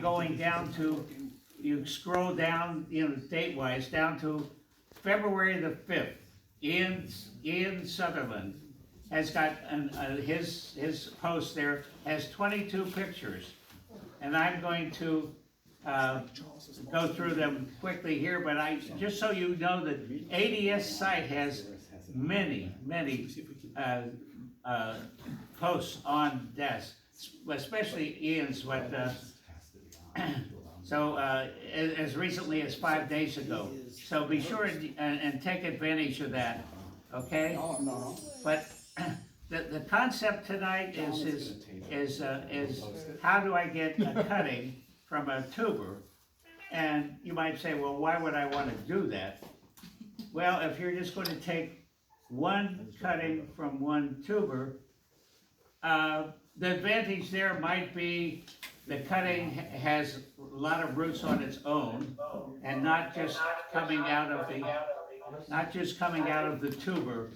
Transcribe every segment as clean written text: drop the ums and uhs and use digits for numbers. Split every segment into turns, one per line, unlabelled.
going down to, you scroll down, date-wise, down to February the 5th. Ian Sutherland has got his post there has 22 pictures. And I'm going to go through them quickly here, but just so you know, the ADS site has many posts on desk, especially Ian's. So as recently as 5 days ago. So be sure and take advantage of that, okay? But the concept tonight is how do I get a cutting from a tuber? And you might say, well, why would I want to do that? Well, if you're just going to take one cutting from one tuber, the advantage there might be the cutting has a lot of roots on its own, and not just coming out of the tuber.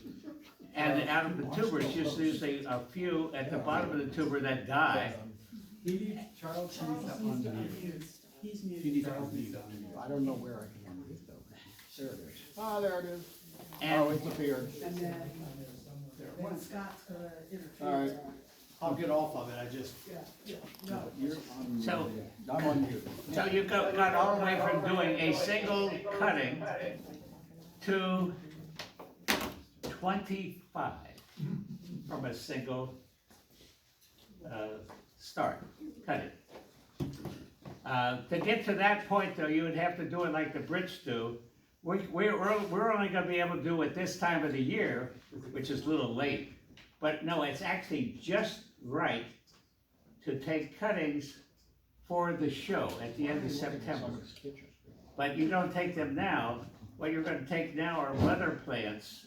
And out of the tuber, it's just usually a few at the bottom of the tuber that die.
Charles needs that unmute. He needs to unmute. I don't know where I can unmute though. There it is. Oh, there it is. Oh, it's appeared.
And then Scott's gonna interfere.
All right. I'll get off of it. I just.
No.
You're on.
So-
I'm on mute.
So you got all the way from doing a single cutting to 25 from a single start cutting. To get to that point though, you would have to do it like the Brits do. We're only going to be able to do it this time of the year, which is a little late. But no, it's actually just right to take cuttings for the show at the end of September. But you don't take them now. What you're going to take now are mother plants,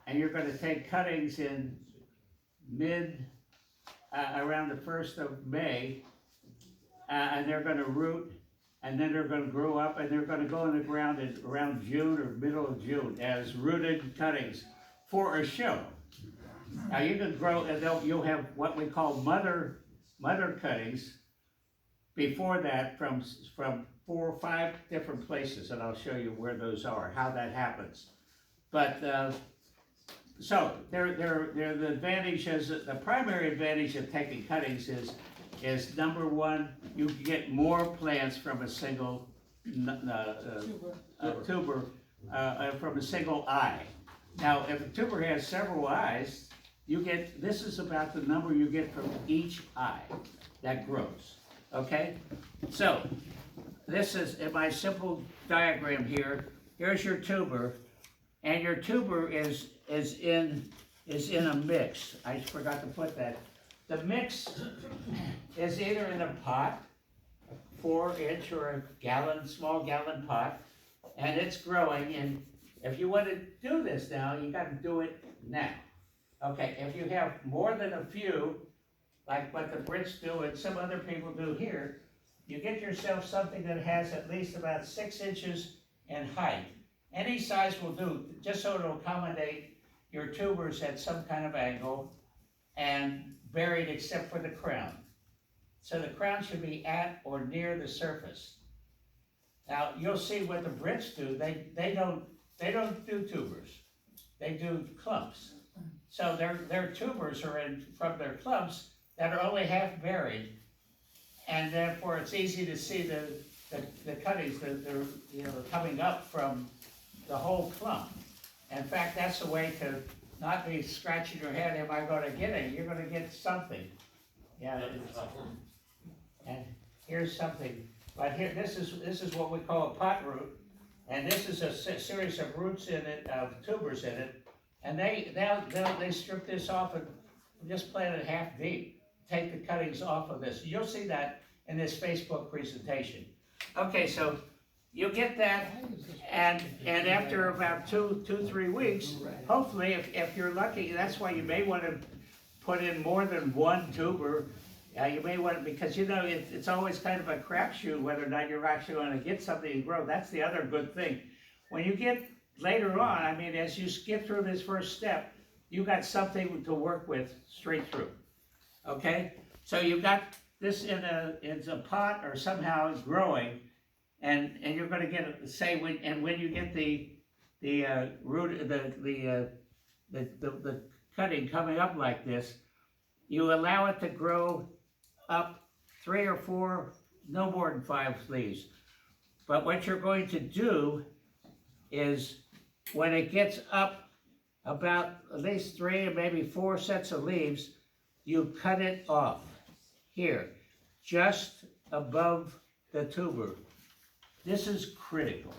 and you're going to take cuttings in around the 1st of May, and they're going to root, and then they're going to grow up, and they're going to go in the ground around June or middle of June as rooted cuttings for a show. Now you can grow, and you'll have what we call mother cuttings before that from 4 or 5 different places, and I'll show you where those are, how that happens. But so the advantage is, the primary advantage of taking cuttings is number one, you can get more plants from a single tuber from a single eye. Now, if a tuber has several eyes, this is about the number you get from each eye that grows, okay? So, this is in my simple diagram here. Here's your tuber, and your tuber is in a mix. I forgot to put that. The mix is either in a pot, 4-inch or a small gallon pot, and it's growing. And if you want to do this now, you got to do it now. Okay, if you have more than a few, like what the Brits do and some other people do here, you get yourself something that has at least about 6 inches in height. Any size will do, just so it'll accommodate your tubers at some kind of angle and buried except for the crown. So the crown should be at or near the surface. Now you'll see what the Brits do. They don't do tubers. They do clumps. So their tubers are from their clumps that are only half buried, and therefore it's easy to see the cuttings that they're coming up from the whole clump. In fact, that's the way to not be scratching your head. Am I going to get it? You're going to get something. Yeah. And here's something. But here, this is what we call a pot root, and this is a series of roots in it, of tubers in it. And they strip this off and just plant it half deep. Take the cuttings off of this. You'll see that in this Facebook presentation. Okay, so you get that, and after about 2-3 weeks, hopefully, if you're lucky, that's why you may want to put in more than one tuber. You may want to, because it's always kind of a crapshoot whether or not you're actually going to get something to grow. That's the other good thing. When you get later on, I mean, as you skip through this first step, you got something to work with straight through. Okay, so you got this in a pot or somehow growing, and you're gonna get, say, when you get the root, the cutting coming up like this, you allow it to grow up 3 or 4, no more than 5 leaves. But what you're going to do is, when it gets up about at least 3 or maybe 4 sets of leaves, you cut it off here, just above the tuber. This is critical.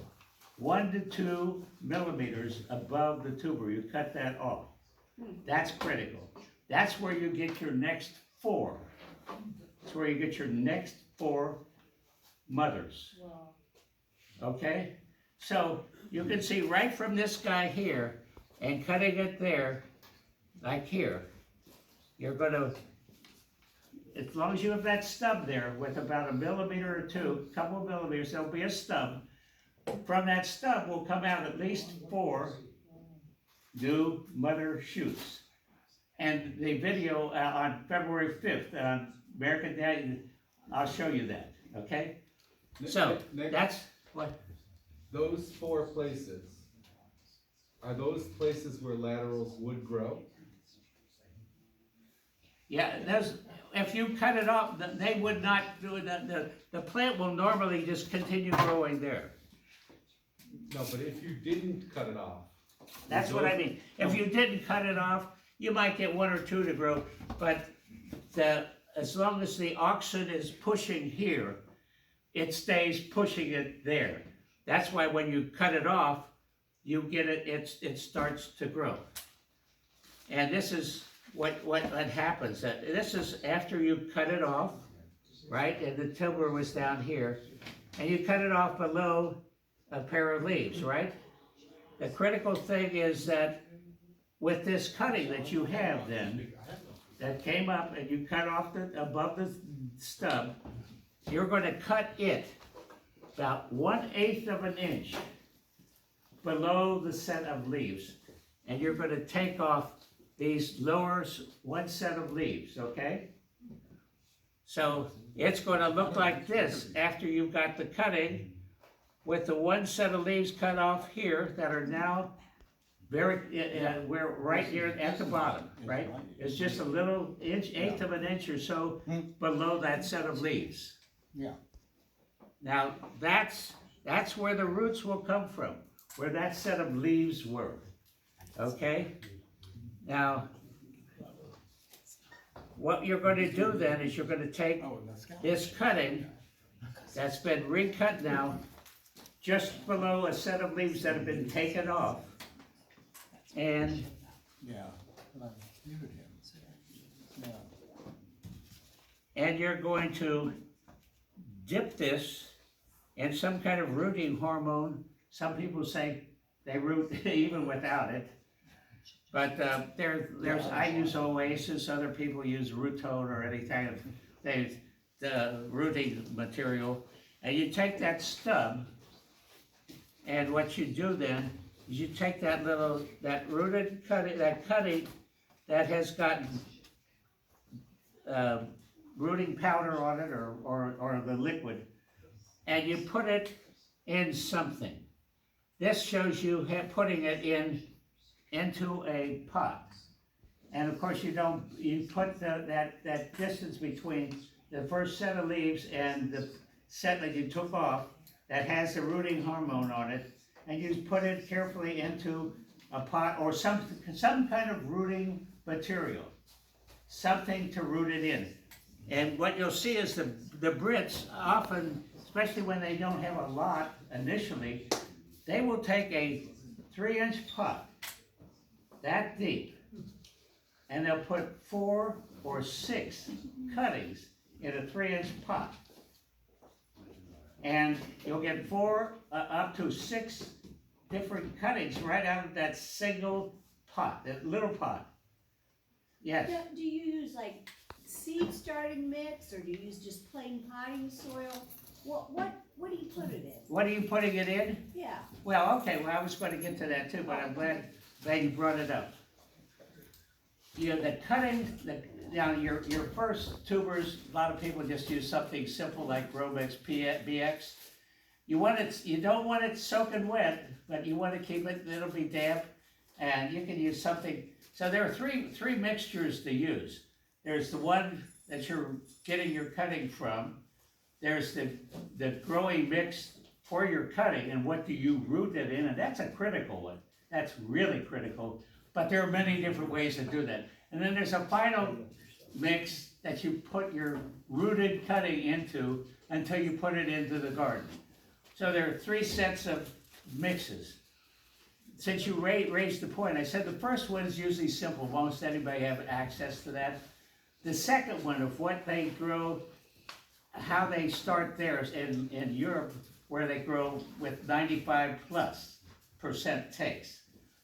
1 to 2 millimeters above the tuber, you cut that off. That's critical. That's where you get your next 4. That's where you get your next 4 mothers.
Wow.
Okay? So you can see right from this guy here and cutting it there, like here, you're gonna, as long as you have that stub there with about 1 millimeter or 2, couple of millimeters, there'll be a stub. From that stub will come out at least 4 new mother shoots. And the video on February 5th on American Dahlia, I'll show you that, okay? So,
Nick,
that's what,
those 4 places, are those places where laterals would grow?
yeah, those, if you cut it off, they would not do it, the plant will normally just continue growing there.
No, but if you didn't cut it off.
That's what I mean. If you didn't cut it off, you might get 1 or 2 to grow, but as long as the oxen is pushing here, it stays pushing it there. That's why when you cut it off, you get it starts to grow. And this is what happens. This is after you cut it off, right? And the tuber was down here, and you cut it off below a pair of leaves, right? The critical thing is that with this cutting that you have then, that came up and you cut off above the stub, you're going to cut it about 1/8 of an inch below the set of leaves. And you're going to take off these lower 1 set of leaves, okay? So it's going to look like this after you've got the cutting, with the 1 set of leaves cut off here that are now we're right here at the bottom, right? It's just a little inch, 1/8 of an inch or so below that set of leaves.
Yeah.
Now, that's where the roots will come from, where that set of leaves were, okay? Now, what you're gonna do then is you're gonna take this cutting that's been recut now, just below a set of leaves that have been taken off, and
Yeah. But I muted him. Yeah.
and you're going to dip this in some kind of rooting hormone. Some people say they root even without it. But I use Oasis, other people use Rootone or any kind of the rooting material. And you take that stub, and what you do then is you take that rooted cutting, that has gotten rooting powder on it or the liquid, and you put it in something. This shows you putting it into a pot. And of course you put that distance between the first set of leaves and the set that you took off that has the rooting hormone on it, and you put it carefully into a pot or some kind of rooting material, something to root it in. And what you'll see is the Brits often, especially when they don't have a lot initially, they will take a 3-inch pot that deep, and they'll put 4 or 6 cuttings in a 3-inch pot. And you'll get 4 up to 6 different cuttings right out of that single pot, that little pot. Yes.
Do you use like seed starting mix, or do you use just plain potting soil? What do you put it in?
What are you putting it in?
Yeah.
Well, okay, I was going to get to that too, but I'm glad you brought it up. You know, the cutting, now your first tubers, a lot of people just use something simple like Gromix BX. You don't want it soaking wet, but you want to keep it, it'll be damp, and you can use something. So there are three mixtures to use. There's the one that you're getting your cutting from. There's the growing mix for your cutting, and what do you root it in, and that's a critical one. That's really critical, but there are many different ways to do that. And then there's a final mix that you put your rooted cutting into until you put it into the garden. So there are 3 sets of mixes. Since you raised the point, I said the first one is usually simple. Most anybody have access to that. The second one of what they grow, how they start theirs in Europe, where they grow with 95+% takes.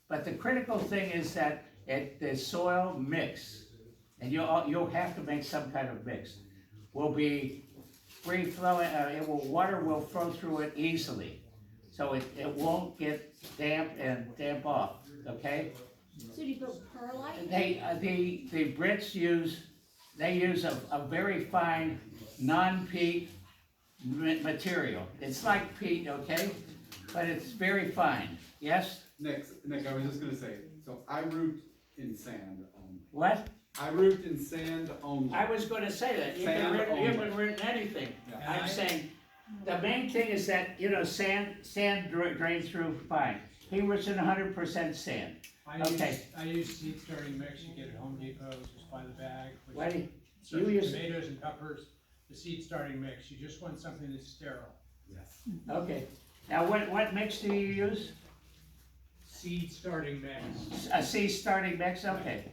But the critical thing is that the soil mix, and you'll have to make some kind of mix, will be free flowing. Water will flow through it easily, so it won't get damp and damp off. Okay.
So do you put perlite?
The Brits use a very fine non-peat material. It's like peat, okay, but it's very fine. Yes.
Nick, I was just gonna say, so I root in sand only.
What?
I root in sand only.
I was going to say that. You
Sand
haven't written anything.
Yeah.
I'm saying the main thing is that sand drains through fine. He was in 100% sand. Okay.
I use seed starting mix you get at Home Depot, just buy the bag.
What do
So
you use?
tomatoes and peppers, the seed starting mix, you just want something that's sterile.
Yes.
Okay. Now what mix do you use?
Seed starting mix.
A seed starting mix. Okay.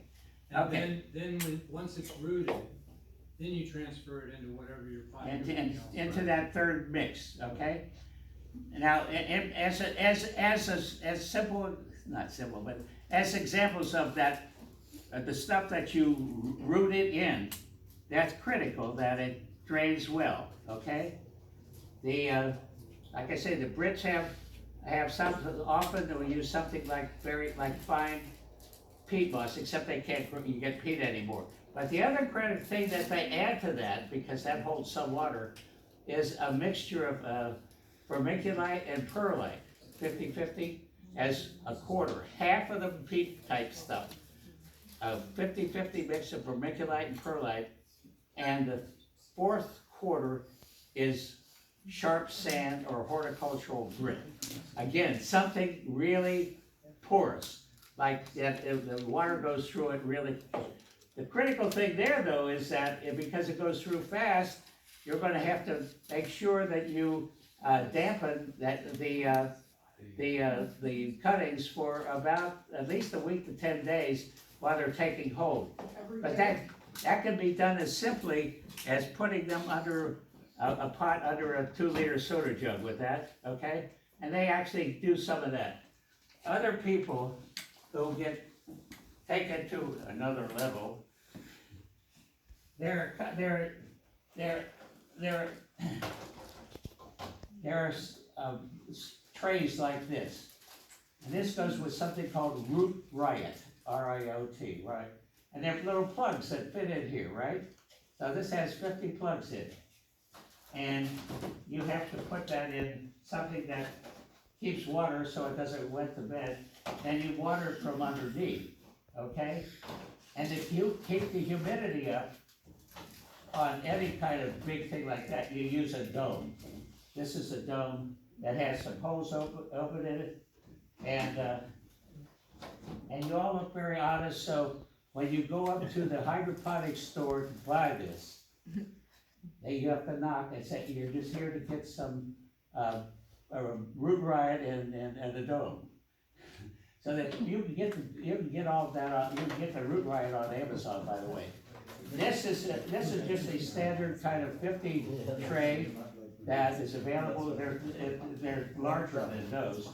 And
Okay.
once it's rooted, then you transfer it into whatever you're planting.
Into that third mix. Okay. Now, as simple, not simple, but as examples of that, the stuff that you rooted in, that's critical that it drains well. Okay. Like I say, the Brits have something. Often they'll use something like fine peat moss, except they can't get peat anymore. But the other critical thing that they add to that, because that holds some water, is a mixture of vermiculite and perlite, 50-50, as a quarter. Half of the peat type stuff, a 50-50 mix of vermiculite and perlite, and the fourth quarter is sharp sand or horticultural grit. Again, something really porous, like that the water goes through it really. The critical thing there though is that because it goes through fast, you're going to have to make sure that you dampen that the cuttings for about at least a week to 10 days while they're taking hold. But that can be done as simply as putting them under a pot under a 2-liter soda jug with that, okay? And they actually do some of that. Other people who get taken to another level, there's trays like this. And this goes with something called Root Riot, R-I-O-T, right? And there are little plugs that fit in here, right? So this has 50 plugs in it. And you have to put that in something that keeps water so it doesn't wet the bed, and you water it from underneath, okay? And if you keep the humidity up on any kind of big thing like that, you use a dome. This is a dome that has some holes open in it, and you all look very honest, so when you go up to the hydroponic store to buy this, you have to knock and say, you're just here to get some Root Riot and the dome. So that you can get all of that you can get the Root Riot on Amazon, by the way. This is just a standard kind of 50 tray that is available. They're larger than those.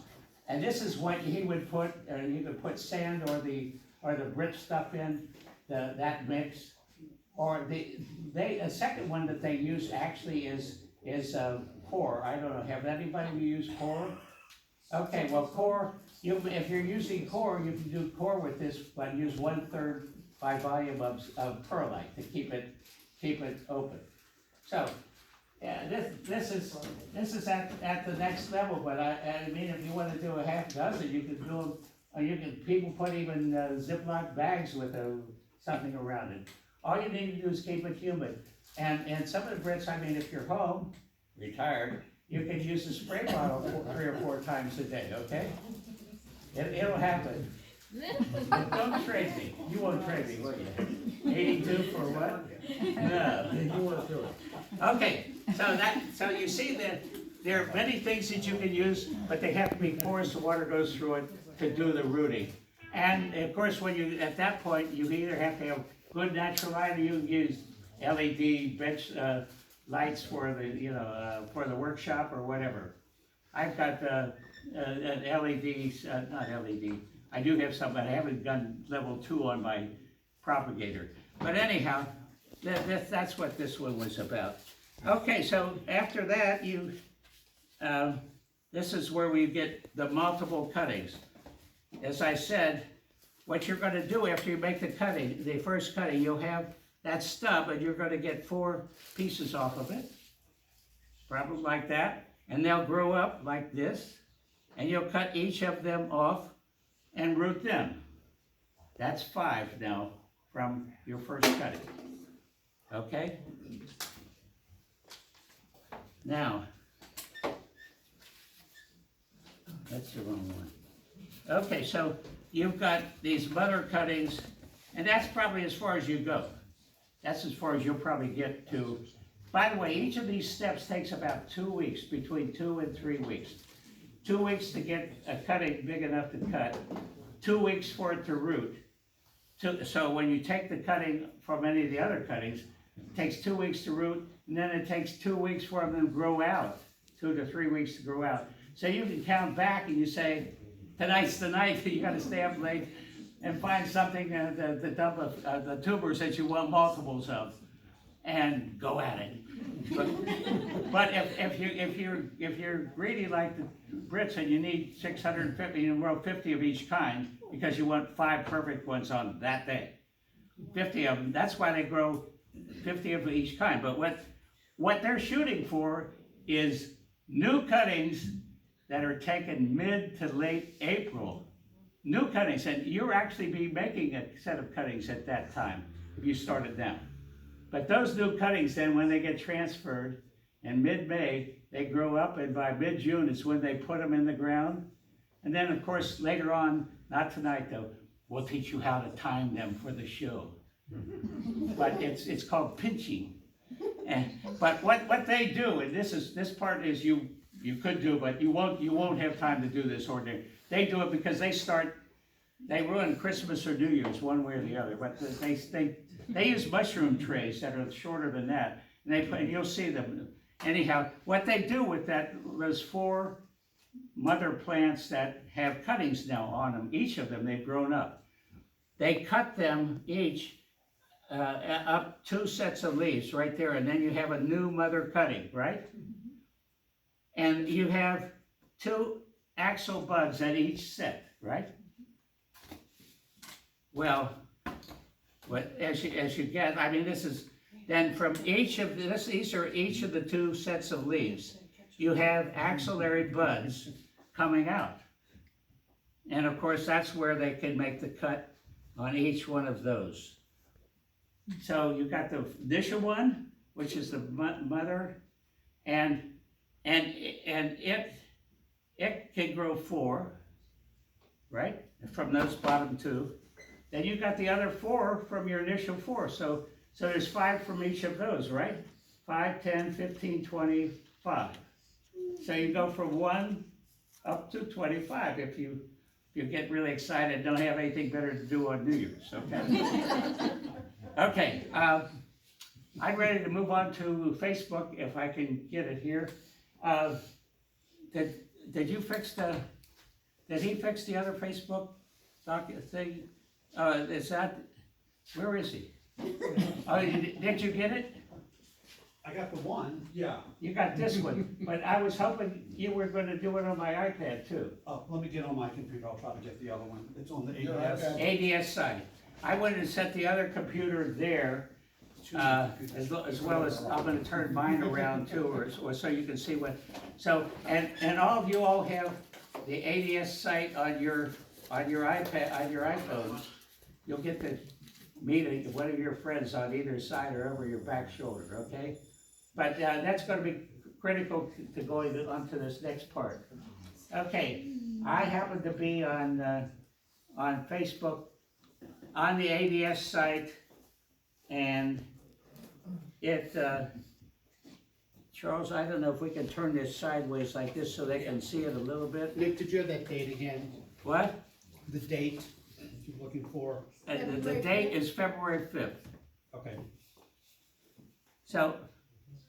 And this is what he would put, you could put sand or the Brit stuff in, that mix. Or a second one that they use actually is core. I don't know, have anybody used core? Okay, well core, if you're using core, you can do core with this, but use 1/3 by volume of perlite to keep it open. So, yeah, this is at the next level, but I mean, if you wanna do a half dozen, you can do them, or people put even Ziploc bags with something around it. All you need to do is keep it humid. And some of the Brits, I mean, if you're home, retired, you can use a spray bottle 3 or 4 times a day, okay? It'll happen. Don't trade me. You won't trade me, will you? 82 for what? No.
You wanna do it?
Okay, so you see that there are many things that you can use, but they have to be porous, the water goes through it to do the rooting. And of course, at that point, you either have to have good natural light, or you can use LED bench, lights for the workshop or whatever. I've got, an LEDs, not LED, I do have some, but I haven't done level 2 on my propagator. But anyhow, that's what this one was about. Okay, so after that, this is where we get the multiple cuttings. As I said, what you're gonna do after you make the first cutting, you'll have that stub, and you're gonna get 4 pieces off of it, probably like that, and they'll grow up like this, and you'll cut each of them off and root them. That's 5 now from your first cutting, okay? Now, that's the wrong one. Okay, so you've got these mother cuttings, and that's probably as far as you go. That's as far as you'll probably get to. By the way, each of these steps takes about 2 weeks, between 2 and 3 weeks. 2 weeks to get a cutting big enough to cut, 2 weeks for it to root. So when you take the cutting from any of the other cuttings, it takes 2 weeks to root, and then it takes 2 weeks for them to grow out, 2 to 3 weeks to grow out. So you can count back and you say, tonight's the night, you gotta stay up late and find something, the tubers that you want multiples of, and go at it. But if you're greedy like the Brits and you need 650, you grow 50 of each kind, because you want 5 perfect ones on that day. 50 of them, that's why they grow 50 of each kind. But what they're shooting for is new cuttings that are taken mid to late April. New cuttings, and you'll actually be making a set of cuttings at that time if you started now. But those new cuttings then, when they get transferred in mid-May, they grow up, and by mid-June is when they put them in the ground. And then of course later on, not tonight though, we'll teach you how to time them for the show. But it's called pinching. But what they do, and this part is you could do, but you won't have time to do this ordinary. They do it because they ruin Christmas or New Year's one way or the other. But they use mushroom trays that are shorter than that, and you'll see them. Anyhow, what they do with those 4 mother plants that have cuttings now on them, each of them, they've grown up. They cut them each up 2 sets of leaves right there, and then you have a new mother cutting, right? And you have 2 axil buds at each set, right? Well, as you get, I mean, this is then from each of these are each of the 2 sets of leaves. You have axillary buds coming out, and of course that's where they can make the cut on each one of those. So you've got the initial one, which is the mother, and it can grow 4, right? From those bottom 2. Then you've got the other 4 from your initial 4. So there's 5 from each of those, right? 5, 10, 15, 25. So you go from 1 up to 25 if you get really excited and don't have anything better to do on New Year's, okay? Okay, I'm ready to move on to Facebook if I can get it here. Did he fix the other Facebook thing? Where is he? Oh, did you get it?
I got the one, yeah.
You got this one, but I was hoping you were gonna do it on my iPad too.
Let me get on my computer, I'll try to get the other one. It's on the
Yeah,
ABS.
okay.
ADS side. I wanted to set the other computer there, as well as I'm gonna turn mine around too, or so you can see what, so, and all of you all have the ADS site on your iPad, on your iPhones. You'll get to meet one of your friends on either side or over your back shoulder, okay? But, that's gonna be critical to going on to this next part. Okay, I happen to be on Facebook, on the ADS site, and it, Charles, I don't know if we can turn this sideways like this so they can see it a little bit.
Nick, did you have that date again?
What?
The date you're looking for?
The date is February 5th.
Okay.
So,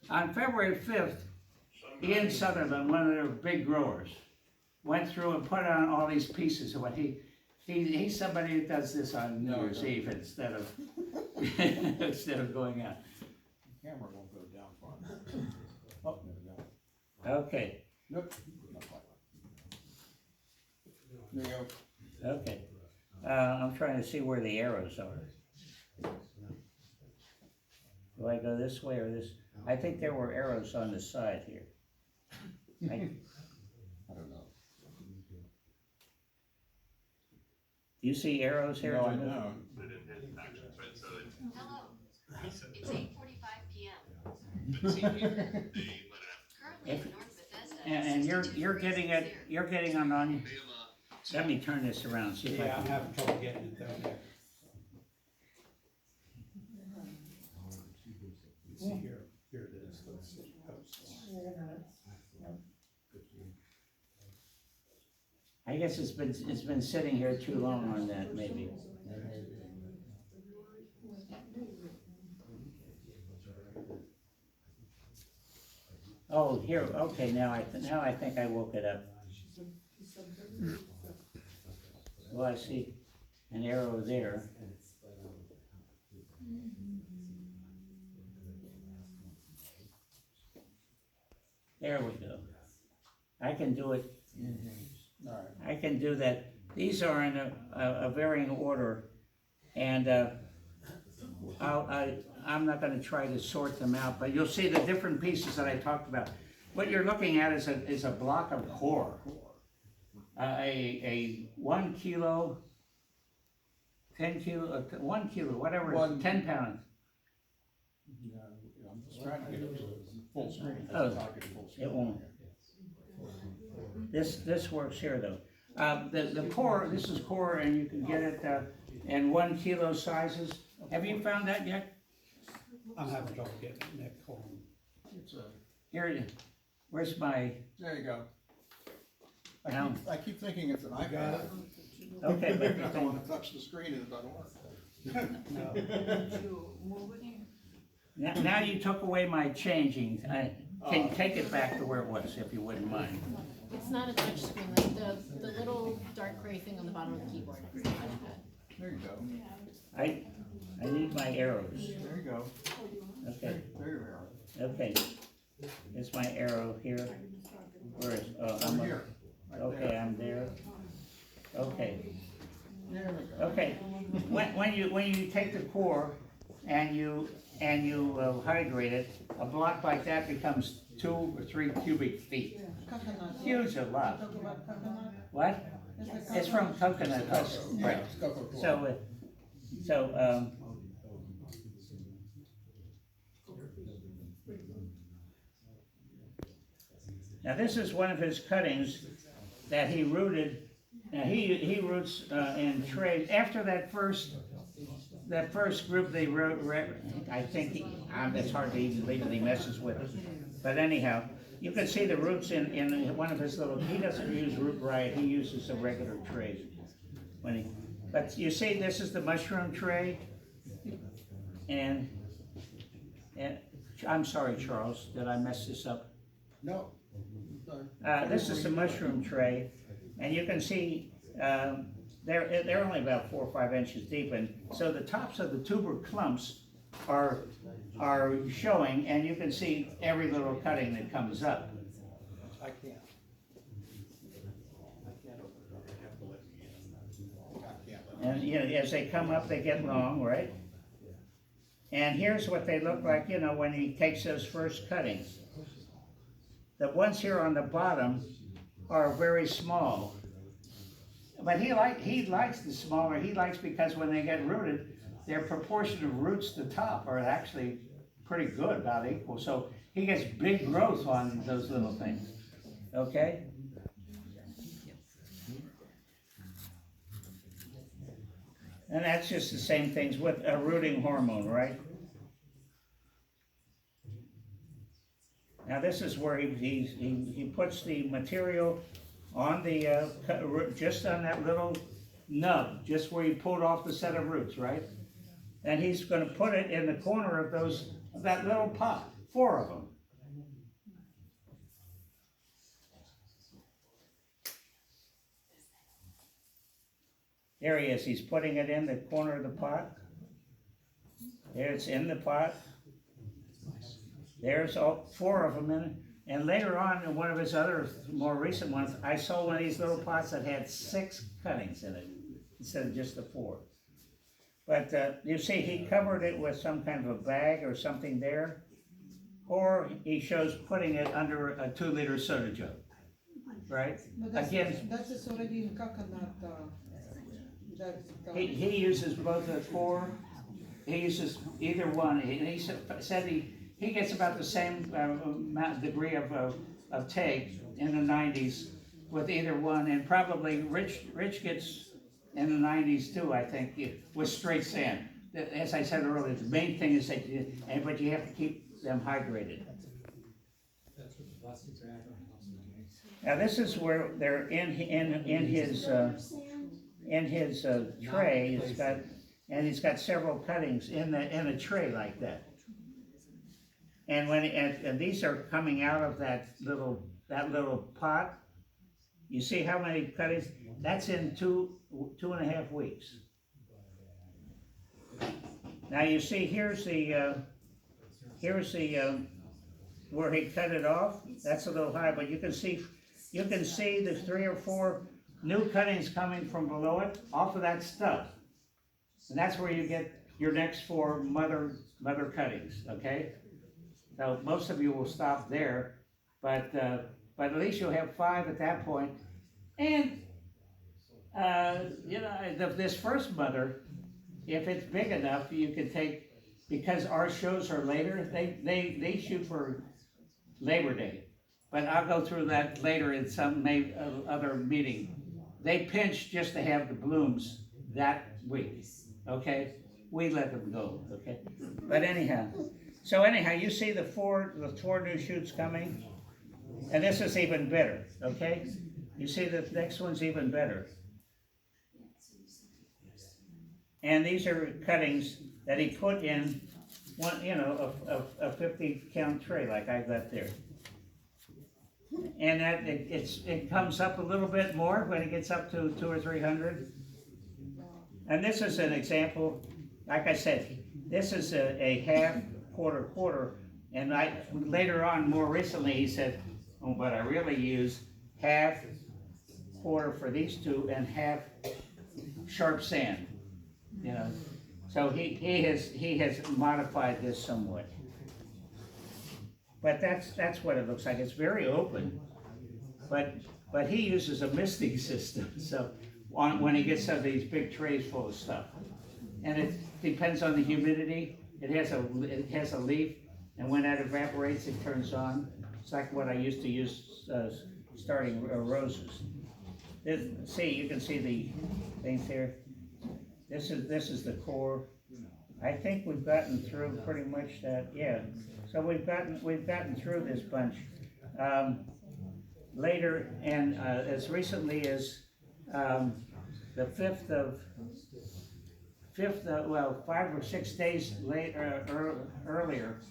on February 5th, Ian Sutherland, one of their big growers, went through and put on all these pieces of what he's somebody that does this on New Year's Eve instead of, instead of going out.
Camera won't go down far. Oh, there we go.
Okay,
Nope. Not quite. There you go.
okay. I'm trying to see where the arrows are. Do I go this way or this? I think there were arrows on the side here.
I don't know.
Do you see arrows here?
No, I don't.
Hello, it's 8:45 p.m. Currently in North Bethesda.
And you're getting it, you're getting on, let me turn this around, see if I
Yeah, I'm
can.
having trouble getting it down there. See here, here it is. Let's see.
I guess it's been sitting here too long on that, maybe. Oh, here, okay, now I think I woke it up. Well, I see an arrow there. There we go. I can do it.
All right.
I can do that. These are in a varying order, and I'm not gonna try to sort them out, but you'll see the different pieces that I talked about. What you're looking at is a block of core. A 1 kilo, 10 kilo, 1 kilo, whatever, 10 pounds.
Yeah, I'm just trying to get it to full screen.
Oh,
It's not getting full screen.
it won't. This works here though. The core, this is core, and you can get it in 1 kilo sizes. Have you found that yet?
I'm having trouble getting it, Nick, hold on. It's
Here, where's my,
There you go.
Now-
I keep thinking it's an iPad.
okay, but
I don't wanna touch the screen and it doesn't work.
now you took away my changing. I can take it back to where it was, if you wouldn't mind.
It's not a touch screen, like the little dark gray thing on the bottom of the keyboard. It's a touchpad.
There you go.
I need my arrows.
There you go.
Okay,
There you are.
okay. It's my arrow here. Where is, oh,
Over here. Right
okay,
there.
I'm there. Okay,
There we go.
okay. When you take the core and you hydrate it, a block like that becomes 2 or 3 cubic feet. Huge a lot. What? It's from coconut husk. Right.
It's Coca-Cola.
So, now this is one of his cuttings that he rooted. Now he roots in trays. After that first group they wrote, I think it's hard to even believe that he messes with it. But anyhow, you can see the roots in one of his little. He doesn't use root variety. He uses a regular tray. But you see, this is the mushroom tray, and I'm sorry, Charles, did I mess this up?
No.
This is the mushroom tray, and you can see they're only about 4 or 5 inches deep, and so the tops of the tuber clumps are showing, and you can see every little cutting that comes up.
I can't. I can't open it up. I have to let you in. I can't let
And, you know, as they come up, they get long, right? And here's what they look like, you know, when he takes those first cuttings. The ones here on the bottom are very small. But he likes the smaller, he likes because when they get rooted, their proportion of roots to top are actually pretty good, about equal. So he gets big growth on those little things, okay? And that's just the same things with a rooting hormone, right? Now this is where he puts the material on the, just on that little nub, just where you pulled off the set of roots, right? And he's gonna put it in the corner of that little pot, 4 of them. There he is, he's putting it in the corner of the pot. There it's in the pot. There's all 4 of them in it. And later on, in one of his other more recent ones, I saw one of these little pots that had 6 cuttings in it, instead of just the 4. But you see, he covered it with some kind of a bag or something there, or he shows putting it under a 2-liter soda jug, right?
But that's,
Again,
that is already in coconut,
he uses both the core, he uses either one, and he said he gets about the same degree of take in the 90s with either one, and probably Rich gets in the 90s too, I think, with straight sand. As I said earlier, the main thing is that but you have to keep them hydrated. Now this is where they're in his tray. He's got several cuttings in a tray like that. And and these are coming out of that little pot. You see how many cuttings? That's in 2.5 weeks. Now you see here's the where he cut it off. That's a little high, but you can see the 3 or 4 new cuttings coming from below it off of that stub, and that's where you get your next 4 mother cuttings. Okay, so most of you will stop there, but at least you'll have 5 at that point. And you know, this first mother, if it's big enough, you can take, because our shows are later. They shoot for Labor Day, but I'll go through that later in some other meeting. They pinch just to have the blooms that week, okay? We let them go, okay? But anyhow, you see the 4 new shoots coming, and this is even better, okay? You see the next one's even better. And these are cuttings that he put in one, you know, a 50-count tray like I got there. And that it comes up a little bit more when it gets up to 200 or 300. And this is an example. Like I said, this is a half, quarter, and later on, more recently, he said, oh, but I really use half, quarter for these 2, and half sharp sand. You know, so he has modified this somewhat. But that's what it looks like. It's very open, but he uses a misting system. So when he gets some of these big trays full of stuff, and it depends on the humidity. It has a leaf, and when that evaporates, it turns on. It's like what I used to use starting roses. See, you can see the things here. This is the core. I think we've gotten through pretty much that. Yeah. So we've gotten through this bunch. Later, and as recently as the 5 or 6 days earlier,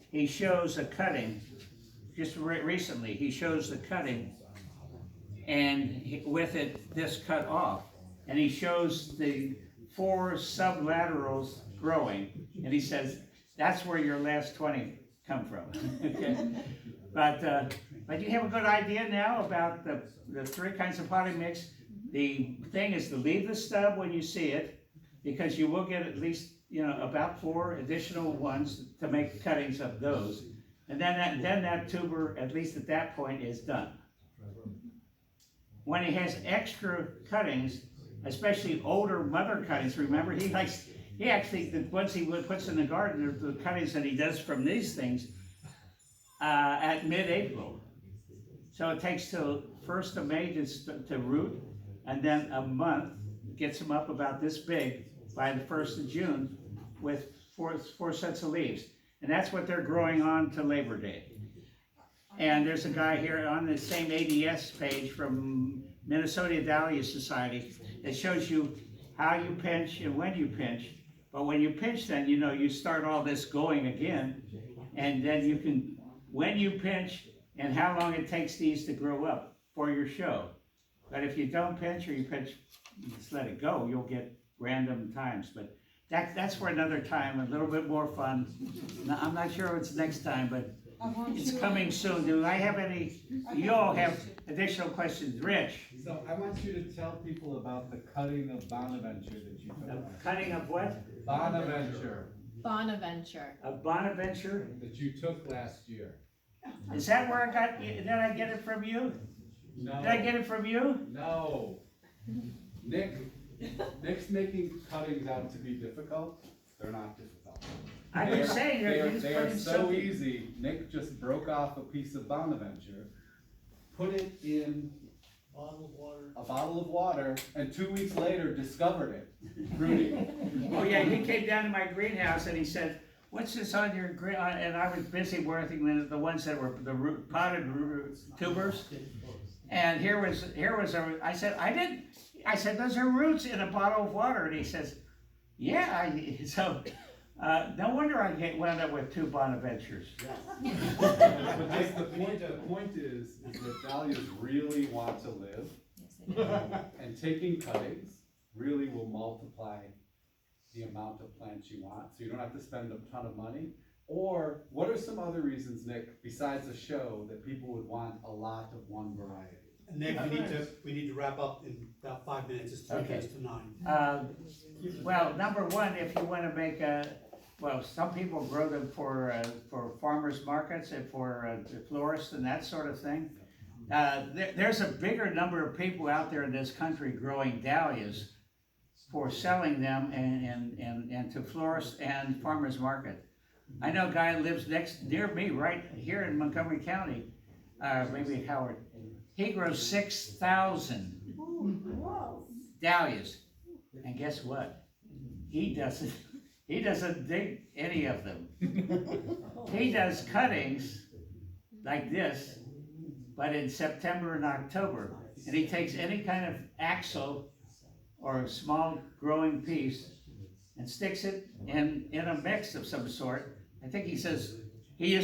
he shows a cutting. Just recently, he shows the cutting, and with it, this cut off, and he shows the 4 sublaterals growing, and he says, that's where your last 20 come from. Okay? But you have a good idea now about the 3 kinds of potting mix. The thing is to leave the stub when you see it, because you will get at least, about 4 additional ones to make cuttings of those. And then that tuber, at least at that point, is done. When he has extra cuttings, especially older mother cuttings, remember, he actually, the ones he puts in the garden are the cuttings that he does from these things, at mid-April. So it takes till 1st of May to root, and then a month gets them up about this big by the 1st of June with four sets of leaves. And that's what they're growing on to Labor Day. And there's a guy here on the same ADS page from Minnesota Dahlia Society that shows you how you pinch and when you pinch. But when you pinch, then you start all this going again, and then you can, when you pinch and how long it takes these to grow up for your show. But if you don't pinch, or you pinch, you just let it go, you'll get random times. But that's for another time, a little bit more fun. Now, I'm not sure what's next time, but it's coming soon. Do I have any, you all have additional questions? Rich?
So I want you to tell people about the cutting of Bonaventure that you
The
took.
cutting of what?
Bonaventure
Bonaventure.
A Bonaventure?
that you took last year.
Is that where I got, did I get it from you?
No.
Did I get it from you?
No. Nick's making cuttings out to be difficult. They're not difficult.
I'm just saying,
They
you're
are,
just
they are
putting
so
something.
easy. Nick just broke off a piece of Bonaventure, put it in a bottle of water, and 2 weeks later discovered it, rooting.
Oh yeah, he came down to my greenhouse and he said, "What's this on your green?" And I was busy working the ones that were the potted tubers. And here was I said, "Those are roots in a bottle of water." And he says, "Yeah." No wonder I wound up with 2 Bonaventures.
But just the point is that dahlias really want to live, and taking cuttings really will multiply the amount of plants you want, so you don't have to spend a ton of money. Or what are some other reasons, Nick, besides a show, that people would want a lot of one variety?
Nick, we need to wrap up in about 5 minutes, it's 3
Okay.
minutes to 9.
Well, number one, if you want to make some people grow them for farmers markets and for florists and that sort of thing. There's a bigger number of people out there in this country growing dahlias for selling them and to florists and farmers market. I know a guy who lives near me, right here in Montgomery County, maybe Howard. He grows 6,000 dahlias, and guess what? He doesn't dig any of them. He does cuttings like this, but in September and October, and he takes any kind of axle or a small growing piece and sticks it in a mix of some sort. I think he says he uses